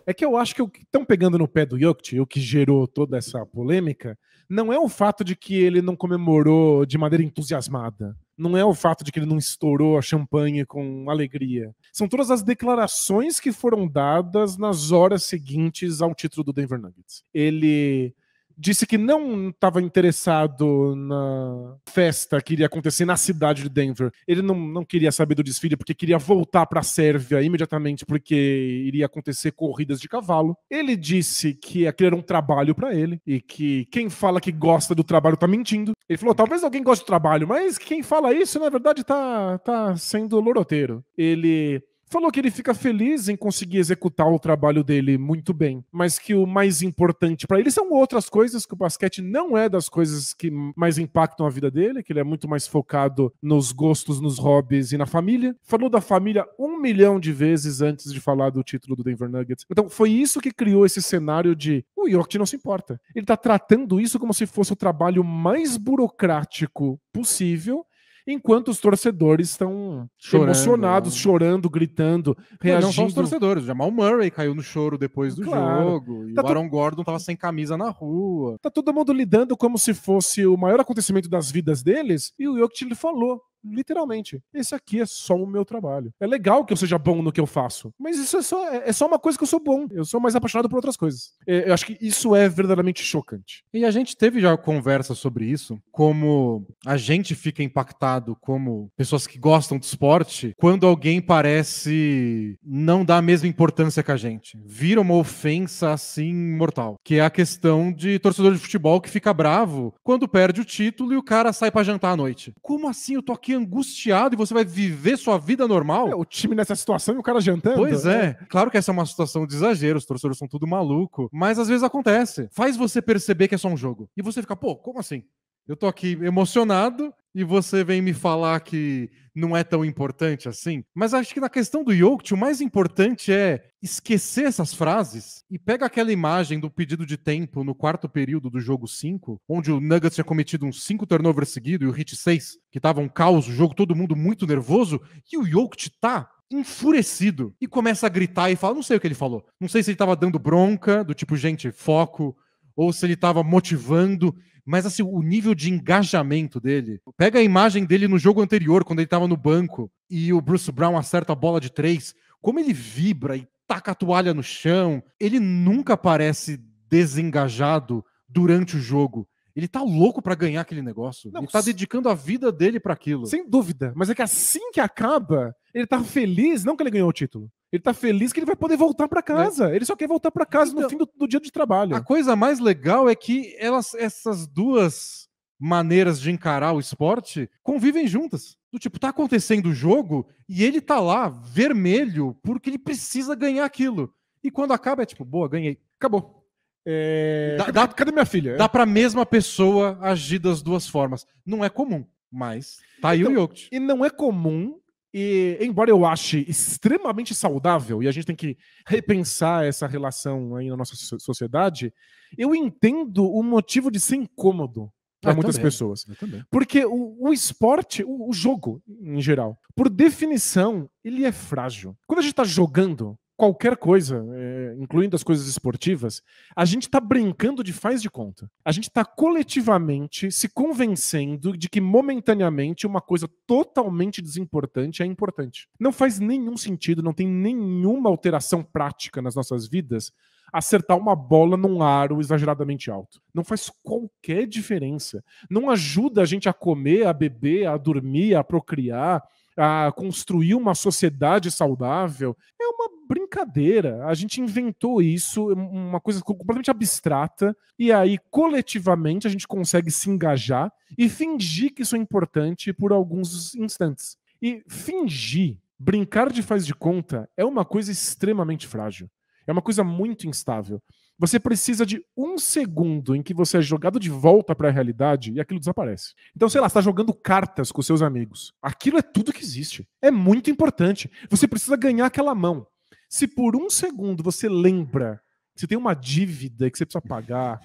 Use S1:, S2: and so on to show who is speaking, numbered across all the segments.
S1: É que eu acho que o que estão pegando no pé do Jokic, o que gerou toda essa polêmica, não é o fato de que ele não comemorou de maneira entusiasmada. Não é o fato de que ele não estourou a champanhe com alegria. São todas as declarações que foram dadas nas horas seguintes ao título do Denver Nuggets. Ele disse que não estava interessado na festa que iria acontecer na cidade de Denver. Ele não queria saber do desfile porque queria voltar para a Sérvia imediatamente porque iria acontecer corridas de cavalo. Ele disse que aquilo era um trabalho para ele e que quem fala que gosta do trabalho tá mentindo. Ele falou, talvez alguém goste do trabalho, mas quem fala isso, na verdade, tá sendo loroteiro. Ele falou que ele fica feliz em conseguir executar o trabalho dele muito bem, mas que o mais importante para ele são outras coisas, que o basquete não é das coisas que mais impactam a vida dele, que ele é muito mais focado nos gostos, nos hobbies e na família. Falou da família 1 milhão de vezes antes de falar do título do Denver Nuggets. Então foi isso que criou esse cenário de o Jokic não se importa. Ele tá tratando isso como se fosse o trabalho mais burocrático possível, enquanto os torcedores estão emocionados, chorando, gritando, reagindo.
S2: Não só os torcedores, o Jamal Murray caiu no choro depois do jogo, e o Aaron Gordon tava sem camisa na rua.
S1: Tá todo mundo lidando como se fosse o maior acontecimento das vidas deles, e o Jokic ele falou, literalmente, esse aqui é só o meu trabalho. É legal que eu seja bom no que eu faço, mas isso é só uma coisa que eu sou bom. Eu sou mais apaixonado por outras coisas. Eu acho que isso é verdadeiramente chocante.
S2: E a gente teve já conversa sobre isso, como a gente fica impactado como pessoas que gostam de esporte, quando alguém parece não dar a mesma importância que a gente. Vira uma ofensa assim mortal, que é a questão de torcedor de futebol que fica bravo quando perde o título e o cara sai pra jantar à noite. Como assim? Eu tô aqui angustiado e você vai viver sua vida normal?
S1: O time nessa situação e o cara jantando.
S2: Pois é. Claro que essa é uma situação de exagero, os torcedores são tudo maluco, mas às vezes acontece. Faz você perceber que é só um jogo. E você fica, pô, como assim? Eu tô aqui emocionado e você vem me falar que não é tão importante assim. Mas acho que na questão do Jokic, o mais importante é esquecer essas frases e pega aquela imagem do pedido de tempo no quarto período do jogo 5, onde o Nuggets tinha cometido uns 5 turnovers seguidos e o Heat 6, que tava um caos, o jogo todo mundo muito nervoso, e o Jokic tá enfurecido e começa a gritar e fala, não sei o que ele falou. Não sei se ele tava dando bronca, do tipo, gente, foco, ou se ele tava motivando, mas assim, o nível de engajamento dele. Pega a imagem dele no jogo anterior, quando ele tava no banco, e o Bruce Brown acerta a bola de 3, como ele vibra e taca a toalha no chão. Ele nunca parece desengajado durante o jogo. Ele tá louco pra ganhar aquele negócio. Ele tá dedicando a vida dele pra aquilo.
S1: Sem dúvida. Mas é que assim que acaba, ele tá feliz, não que ele ganhou o título. Ele tá feliz que ele vai poder voltar pra casa. Ele só quer voltar pra casa no fim do dia de trabalho.
S2: A coisa mais legal é que essas duas maneiras de encarar o esporte convivem juntas. Do tipo, tá acontecendo o jogo e ele tá lá, vermelho, porque ele precisa ganhar aquilo. E quando acaba é tipo, boa, ganhei.
S1: Acabou. Cadê minha filha?
S2: Dá pra mesma pessoa agir das duas formas. Não é comum, mas tá aí o Jokic.
S1: E não é comum, e embora eu ache extremamente saudável, e a gente tem que repensar essa relação aí na nossa sociedade, eu entendo o motivo de ser incômodo para muitas pessoas. Porque o esporte, o jogo em geral, por definição, ele é frágil. Quando a gente tá jogando qualquer coisa, incluindo as coisas esportivas, a gente está brincando de faz de conta. A gente está coletivamente se convencendo de que momentaneamente uma coisa totalmente desimportante é importante. Não faz nenhum sentido, não tem nenhuma alteração prática nas nossas vidas acertar uma bola num aro exageradamente alto. Não faz qualquer diferença. Não ajuda a gente a comer, a beber, a dormir, a procriar, a construir uma sociedade saudável. É uma brincadeira. A gente inventou isso, uma coisa completamente abstrata, e aí coletivamente a gente consegue se engajar e fingir que isso é importante por alguns instantes. E fingir, brincar de faz de conta, é uma coisa extremamente frágil. É uma coisa muito instável. Você precisa de um segundo em que você é jogado de volta para a realidade e aquilo desaparece. Então, sei lá, você está jogando cartas com seus amigos. Aquilo é tudo que existe. É muito importante. Você precisa ganhar aquela mão. Se por um segundo você lembra que você tem uma dívida que você precisa pagar,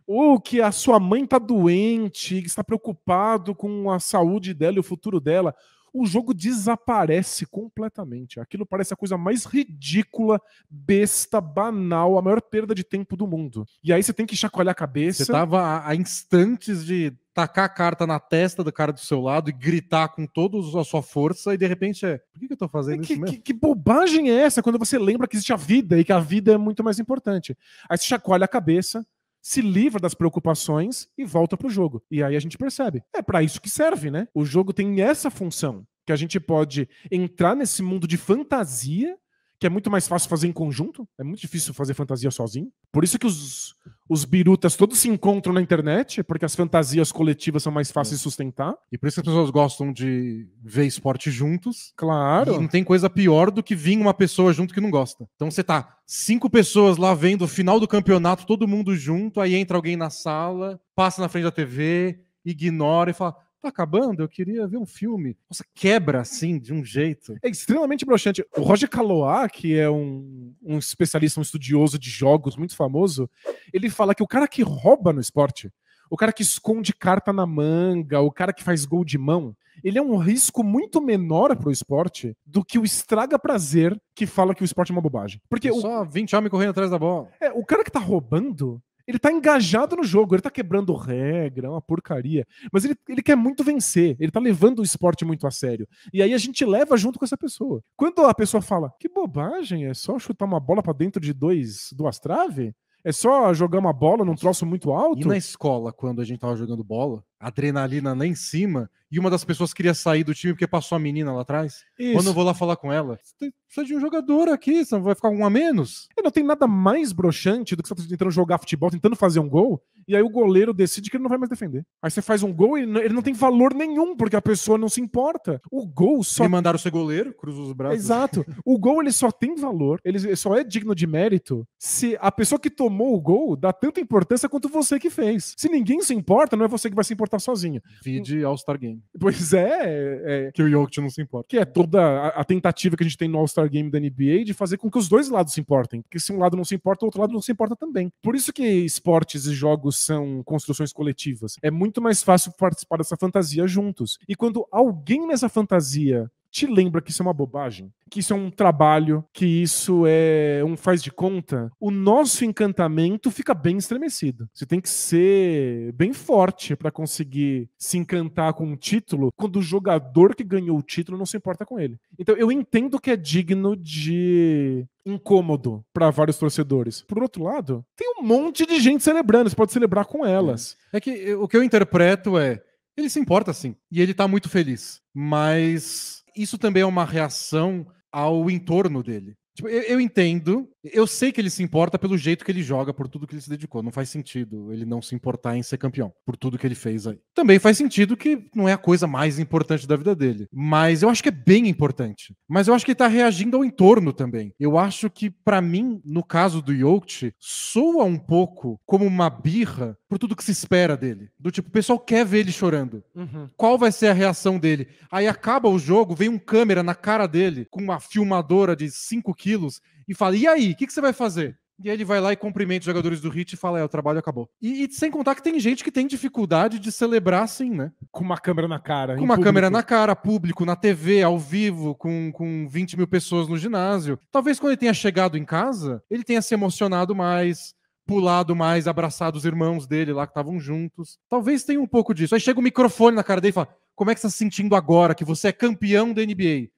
S1: ou que a sua mãe está doente, que está preocupado com a saúde dela e o futuro dela, o jogo desaparece completamente. Aquilo parece a coisa mais ridícula, besta, banal, a maior perda de tempo do mundo. E aí você tem que chacoalhar a cabeça.
S2: Você tava a instantes de tacar a carta na testa do cara do seu lado e gritar com toda a sua força e de repente por que eu tô fazendo isso mesmo?
S1: Que bobagem é essa quando você lembra que existe a vida e que a vida é muito mais importante? Aí você chacoalha a cabeça, se livra das preocupações e volta pro jogo. E aí a gente percebe. É pra isso que serve, né? O jogo tem essa função, que a gente pode entrar nesse mundo de fantasia, que é muito mais fácil fazer em conjunto. É muito difícil fazer fantasia sozinho. Por isso que os birutas todos se encontram na internet, porque as fantasias coletivas são mais fáceis de sustentar.
S2: E por isso que as pessoas gostam de ver esporte juntos.
S1: Claro.
S2: E não tem coisa pior do que vir uma pessoa junto que não gosta. Então você tá 5 pessoas lá vendo o final do campeonato, todo mundo junto, aí entra alguém na sala, passa na frente da TV, ignora e fala: tá acabando? Eu queria ver um filme. Nossa, quebra assim, de um jeito.
S1: É extremamente broxante. O Roger Calois, que é um especialista, um estudioso de jogos muito famoso, ele fala que o cara que rouba no esporte, o cara que esconde carta na manga, o cara que faz gol de mão, ele é um risco muito menor pro esporte do que o estraga prazer que fala que o esporte é uma bobagem. Porque
S2: Só 20 homens correndo atrás da bola.
S1: o cara que tá roubando, ele tá engajado no jogo, ele tá quebrando regra, é uma porcaria. Mas ele quer muito vencer, ele tá levando o esporte muito a sério. E aí a gente leva junto com essa pessoa. Quando a pessoa fala, que bobagem, é só chutar uma bola pra dentro de duas traves? É só jogar uma bola num troço muito alto?
S2: E na escola, quando a gente tava jogando bola, adrenalina lá em cima, e uma das pessoas queria sair do time porque passou a menina lá atrás.
S1: Isso.
S2: Quando eu vou lá falar com ela, você precisa de um jogador aqui, você não vai ficar um a menos?
S1: Não tem nada mais broxante do que você tá tentando jogar futebol, tentando fazer um gol, e aí o goleiro decide que ele não vai mais defender. Aí você faz um gol e ele não tem valor nenhum, porque a pessoa não se importa. O gol só...
S2: Me mandaram ser goleiro, cruza os braços.
S1: Exato. O gol, ele só tem valor, ele só é digno de mérito se a pessoa que tomou o gol dá tanta importância quanto você que fez. Se ninguém se importa, não é você que vai se importar sozinho.
S2: Vide All-Star Game.
S1: Pois é.
S2: Que o Jokic não se importa.
S1: Que é toda a tentativa que a gente tem no All-Star Game da NBA de fazer com que os dois lados se importem. Porque se um lado não se importa, o outro lado não se importa também. Por isso que esportes e jogos são construções coletivas. É muito mais fácil participar dessa fantasia juntos. E quando alguém nessa fantasia te lembra que isso é uma bobagem, que isso é um trabalho, que isso é um faz de conta, o nosso encantamento fica bem estremecido. Você tem que ser bem forte para conseguir se encantar com um título quando o jogador que ganhou o título não se importa com ele. Então eu entendo que é digno de incômodo para vários torcedores. Por outro lado, tem um monte de gente celebrando, você pode celebrar com elas.
S2: É que o que eu interpreto ele se importa sim, e ele tá muito feliz, mas isso também é uma reação ao entorno dele. Tipo, eu entendo, eu sei que ele se importa pelo jeito que ele joga, por tudo que ele se dedicou. Não faz sentido ele não se importar em ser campeão, por tudo que ele fez aí. Também faz sentido que não é a coisa mais importante da vida dele. Mas eu acho que é bem importante. Mas eu acho que ele tá reagindo ao entorno também. Eu acho que, pra mim, no caso do Jokic, soa um pouco como uma birra por tudo que se espera dele. Do tipo, o pessoal quer ver ele chorando.
S1: Uhum.
S2: Qual vai ser a reação dele? Aí acaba o jogo, vem um câmera na cara dele, com uma filmadora de 5 quilos, e fala, e aí, o que você vai fazer? E aí ele vai lá e cumprimenta os jogadores do Heat e fala, o trabalho acabou. E sem contar que tem gente que tem dificuldade de celebrar assim, né?
S1: Com uma câmera na cara.
S2: Com uma câmera na cara, público, na TV, ao vivo, com 20 mil pessoas no ginásio. Talvez quando ele tenha chegado em casa, ele tenha se emocionado mais, pulado mais, abraçado os irmãos dele lá que estavam juntos. Talvez tenha um pouco disso. Aí chega o microfone na cara dele e fala, como é que você está se sentindo agora que você é campeão da NBA?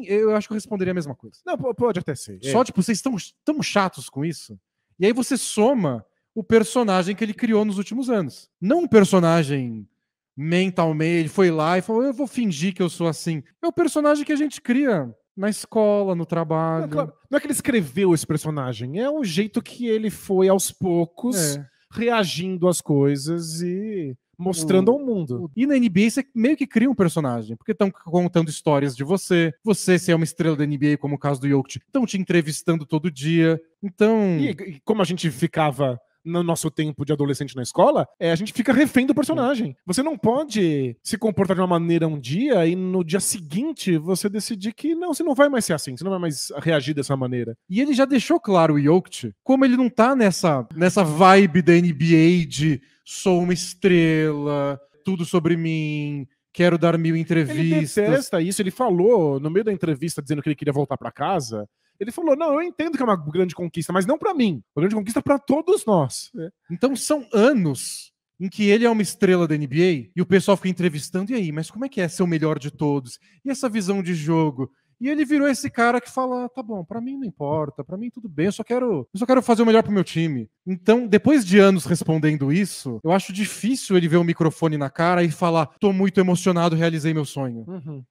S2: Eu acho que eu responderia a mesma coisa.
S1: Não, pode até ser.
S2: Só, tipo, vocês estão tão chatos com isso. E aí você soma o personagem que ele criou nos últimos anos. Não um personagem mentalmente, ele foi lá e falou, eu vou fingir que eu sou assim. É o personagem que a gente cria na escola, no trabalho.
S1: Não, claro, não é que ele escreveu esse personagem, é o jeito que ele foi aos poucos reagindo às coisas e mostrando ao mundo.
S2: E na NBA você meio que cria um personagem, porque estão contando histórias de você. Você, se é uma estrela da NBA, como o caso do Jokic, estão te entrevistando todo dia. Então...
S1: E como a gente ficava no nosso tempo de adolescente na escola, a gente fica refém do personagem. Você não pode se comportar de uma maneira um dia e no dia seguinte você decidir que não, você não vai mais ser assim, você não vai mais reagir dessa maneira.
S2: E ele já deixou claro, o Jokic, como ele não tá nessa vibe da NBA de sou uma estrela, tudo sobre mim, quero dar 1000
S1: Ele
S2: entrevistas.
S1: detesta isso, ele falou no meio da entrevista dizendo que ele queria voltar pra casa. Ele falou, não, eu entendo que é uma grande conquista, mas não pra mim. Uma grande conquista pra todos nós.
S2: Então são anos em que ele é uma estrela da NBA e o pessoal fica entrevistando, e aí, mas como é que é ser o melhor de todos? E essa visão de jogo? E ele virou esse cara que fala, tá bom, pra mim não importa, pra mim tudo bem, eu só quero fazer o melhor pro meu time. Então, depois de anos respondendo isso, eu acho difícil ele ver o microfone na cara e falar, tô muito emocionado, realizei meu sonho.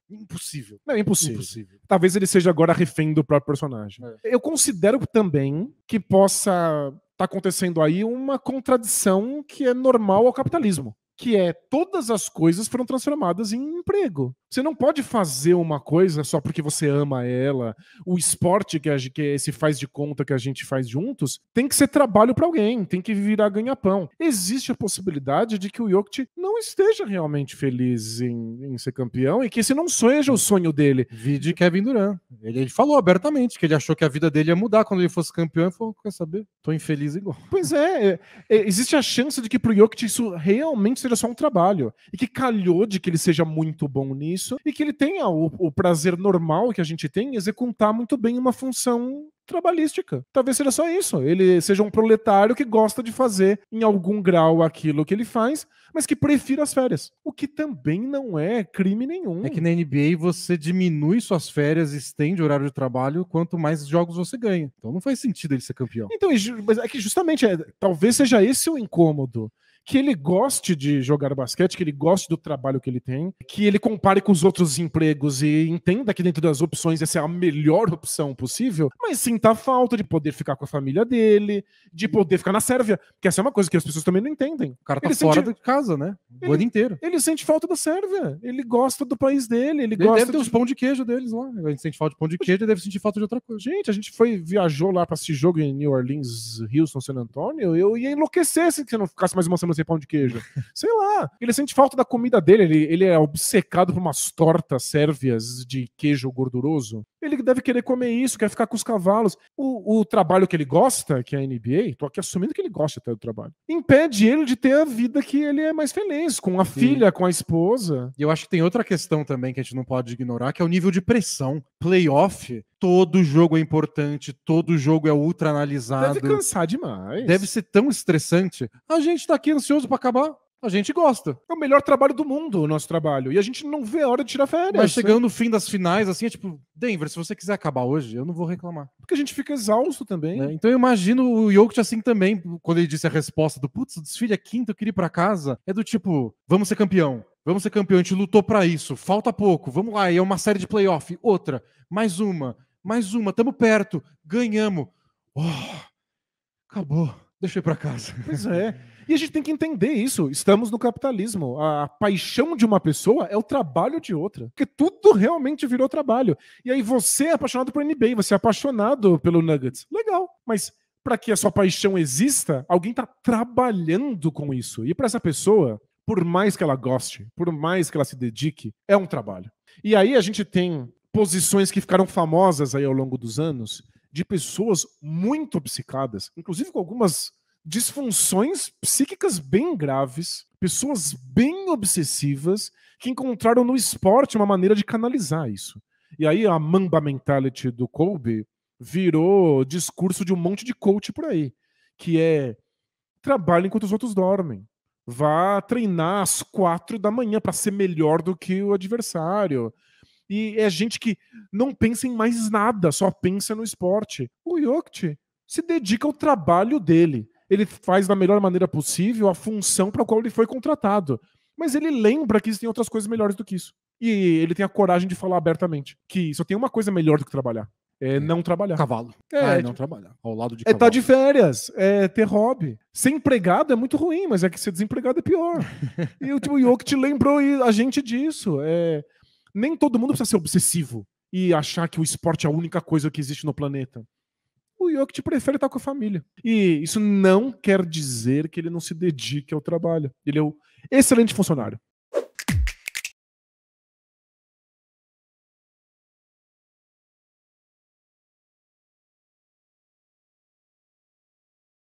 S2: Impossível.
S1: Não, é impossível. Talvez ele seja agora refém do próprio personagem. Eu considero também que possa estar acontecendo aí uma contradição que é normal ao capitalismo. Que é, todas as coisas foram transformadas em emprego. Você não pode fazer uma coisa só porque você ama ela. O esporte que esse faz de conta que a gente faz juntos tem que ser trabalho para alguém, tem que virar ganha-pão. Existe a possibilidade de que o Jokic não esteja realmente feliz em ser campeão e que esse não seja o sonho dele.
S2: Vide Kevin Durant. Ele falou abertamente que ele achou que a vida dele ia mudar quando ele fosse campeão e falou, quer saber? Tô infeliz igual.
S1: Pois existe a chance de que pro Jokic isso realmente seja só um trabalho. E que calhou de que ele seja muito bom nisso e que ele tenha o prazer normal que a gente tem em executar muito bem uma função trabalhística. Talvez seja só isso. Ele seja um proletário que gosta de fazer em algum grau aquilo que ele faz, mas que prefira as férias. O que também não é crime nenhum.
S2: É que na NBA você diminui suas férias, estende o horário de trabalho, quanto mais jogos você ganha. Então não faz sentido ele ser campeão.
S1: Então, mas é que justamente talvez seja esse o incômodo. Que ele goste de jogar basquete, que ele goste do trabalho que ele tem, que ele compare com os outros empregos e entenda que dentro das opções essa é a melhor opção possível, mas sinta a falta de poder ficar com a família dele, de poder ficar na Sérvia, que essa é uma coisa que as pessoas também não entendem.
S2: O cara tá fora de casa, né? O ano inteiro.
S1: Ele sente falta da Sérvia, ele gosta do país dele, ele
S2: Deve
S1: gosta
S2: ter os pão de queijo deles lá. A gente sente falta de pão de queijo e deve sentir falta de outra coisa.
S1: Gente, a gente viajou lá pra assistir jogo em New Orleans, Houston, San Antonio, eu ia enlouquecer se você não ficasse mais uma semana sem pão de queijo. Sei lá. Ele sente falta da comida dele. Ele é obcecado por umas tortas sérvias de queijo gorduroso. Ele deve querer comer isso, quer ficar com os cavalos. O trabalho que ele gosta, que é a NBA, tô aqui assumindo que ele gosta até do trabalho, impede ele de ter a vida que ele é mais feliz, com a filha, com a esposa.
S2: E eu acho que tem outra questão também que a gente não pode ignorar, que é o nível de pressão. Playoff, todo jogo é importante, todo jogo é ultra analisado.
S1: Deve cansar demais.
S2: Deve ser tão estressante. A gente tá aqui ansioso pra acabar. A gente gosta.
S1: É o melhor trabalho do mundo, o nosso trabalho. E a gente não vê a hora de tirar férias.
S2: Mas chegando no fim das finais, assim, é tipo, Denver, se você quiser acabar hoje, eu não vou reclamar.
S1: Porque a gente fica exausto também.
S2: Então eu imagino o Jokic assim também, quando ele disse a resposta do putz, o desfile é quinto, eu queria ir pra casa. É do tipo, vamos ser campeão. Vamos ser campeão, a gente lutou pra isso. Falta pouco, vamos lá. E é uma série de playoff. Outra, mais uma, tamo perto, ganhamos. Oh, acabou. Deixa eu ir pra casa.
S1: Pois é. E a gente tem que entender isso. Estamos no capitalismo. A paixão de uma pessoa é o trabalho de outra. Porque tudo realmente virou trabalho. E aí você é apaixonado por NBA, você é apaixonado pelo Nuggets. Legal. Mas para que a sua paixão exista, alguém tá trabalhando com isso. E para essa pessoa, por mais que ela goste, por mais que ela se dedique, é um trabalho. E aí a gente tem posições que ficaram famosas aí ao longo dos anos de pessoas muito obcecadas, inclusive com algumas disfunções psíquicas bem graves, pessoas bem obsessivas que encontraram no esporte uma maneira de canalizar isso. E aí a Mamba Mentality do Kobe virou discurso de um monte de coach por aí, que é trabalhe enquanto os outros dormem. Vá treinar às 4 da manhã para ser melhor do que o adversário. E é gente que não pensa em mais nada, só pensa no esporte. O Jokic se dedica ao trabalho dele. Ele faz da melhor maneira possível a função para a qual ele foi contratado. Mas ele lembra que existem outras coisas melhores do que isso. E ele tem a coragem de falar abertamente que só tem uma coisa melhor do que trabalhar. É não trabalhar.
S2: Cavalo. Não trabalhar. Ao lado de
S1: cavalo. É estar de férias, é ter hobby. Ser empregado é muito ruim, mas é que ser desempregado é pior. E o Jokic lembrou a gente disso. Nem todo mundo precisa ser obsessivo e achar que o esporte é a única coisa que existe no planeta. O Jokic prefere estar com a família. E isso não quer dizer que ele não se dedique ao trabalho. Ele é um excelente funcionário.